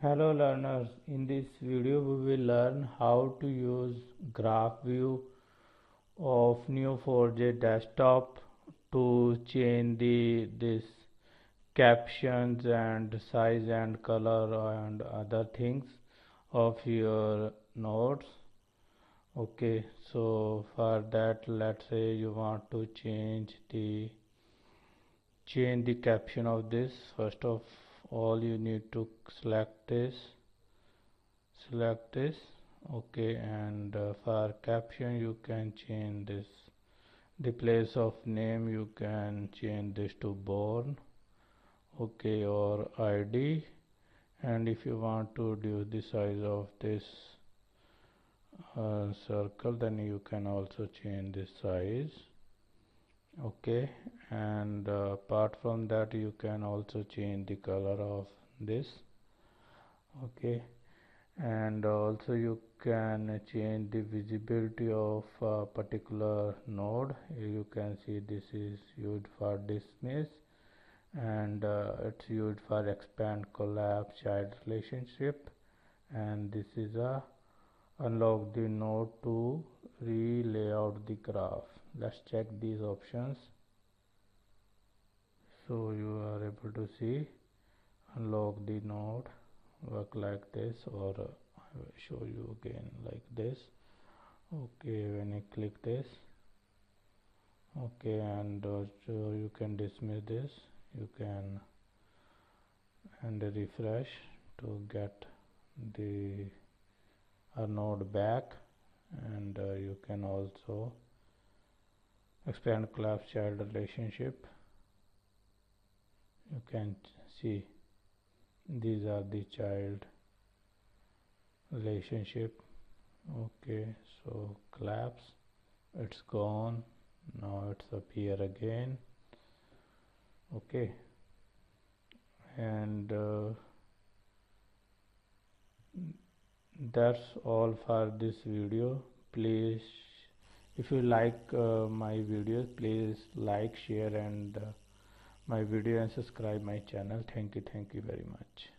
Hello learners, in this video we will learn how to use GraphView of Neo4j desktop to change this captions and size and color and other things of your nodes. Okay, so for that, let's say you want to change the caption of this. First of all, you need to select this, okay, and for caption you can change this, the place of name you can change this to born, okay, or ID. And if you want to reduce the size of this circle, then you can also change this size, okay. And apart from that, you can also change the color of this, okay. And also you can change the visibility of a particular node. You can see this is used for dismiss, and it's used for expand, collapse, child relationship, and this is a unlock the node to re-layout the graph. Let's check these options. So you are able to see unlock the node work like this, or I will show you again like this, okay. When you click this, okay, and so you can dismiss this, you can and refresh to get the node back, and you can also expand, collapse, child relationship. You can see these are the child relationship, okay. So collapse, it's gone, now it's appear again, okay. And that's all for this video. Please, if you like my videos, please like, share and my video and subscribe my channel. Thank you very much.